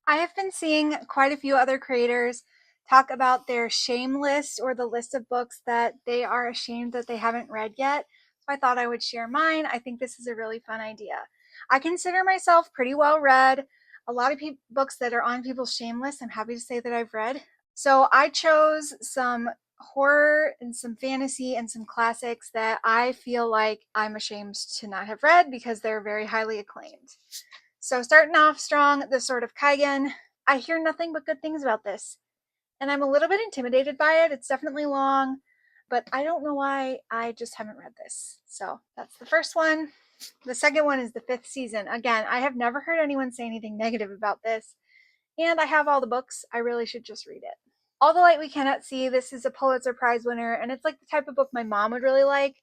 I have been seeing quite a few other creators talk about their shame list or the list of books that they are ashamed that they haven't read yet. So I thought I would share mine. I think this is a really fun idea. I consider myself pretty well read. A lot of books that are on people's shame list, I'm happy to say that I've read. So I chose some horror and some fantasy and some classics that I feel like I'm ashamed to not have read because they're very highly acclaimed. So starting off strong, the Sword of Kaien. I hear nothing but good things about this, and I'm a little bit intimidated by it. It's definitely long, but I don't know why I just haven't read this. So that's the first one. The second one is the fifth season. Again, I have never heard anyone say anything negative about this, and I have all the books. I really should just read it. All the Light We Cannot See. This is a Pulitzer Prize winner, and it's like the type of book my mom would really like.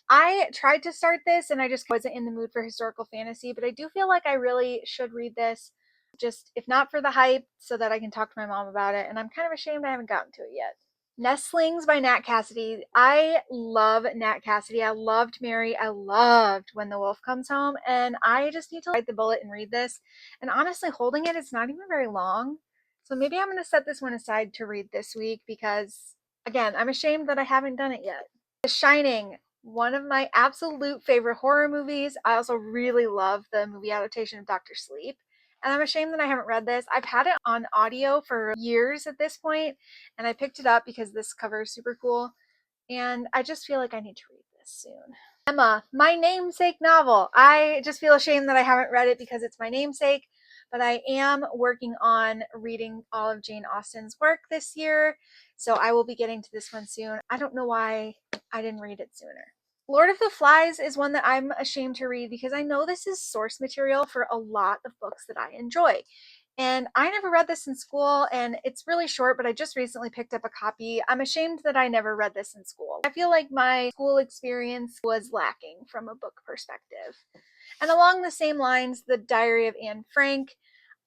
I tried to start this and I just wasn't in the mood for historical fantasy, but I do feel like I really should read this, just if not for the hype, so that I can talk to my mom about it. And I'm kind of ashamed I haven't gotten to it yet. Nestlings by Nat Cassidy. I love Nat Cassidy. I loved Mary. I loved When the Wolf Comes Home. And I just need to bite the bullet and read this. And honestly, holding it, it's not even very long. So maybe I'm going to set this one aside to read this week because, again, I'm ashamed that I haven't done it yet. The Shining, one of my absolute favorite horror movies. I also really love the movie adaptation of Doctor Sleep. And I'm ashamed that I haven't read this. I've had it on audio for years at this point, and I picked it up because this cover is super cool. And I just feel like I need to read this soon. Emma, my namesake novel. I just feel ashamed that I haven't read it because it's my namesake, but I am working on reading all of Jane Austen's work this year, so I will be getting to this one soon. I don't know why I didn't read it sooner. Lord of the Flies is one that I'm ashamed to read because I know this is source material for a lot of books that I enjoy. And I never read this in school, and it's really short, but I just recently picked up a copy. I'm ashamed that I never read this in school. I feel like my school experience was lacking from a book perspective. And along the same lines, The Diary of Anne Frank.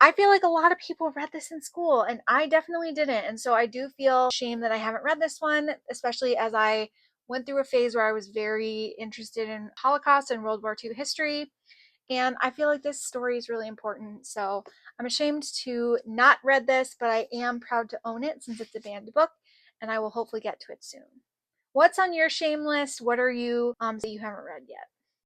I feel like a lot of people read this in school, and I definitely didn't. And so I do feel shame that I haven't read this one, especially as I went through a phase where I was very interested in Holocaust and World War II history. And I feel like this story is really important. So I'm ashamed to not read this, but I am proud to own it since it's a banned book, and I will hopefully get to it soon. What's on your shame list? What are you that you haven't read yet?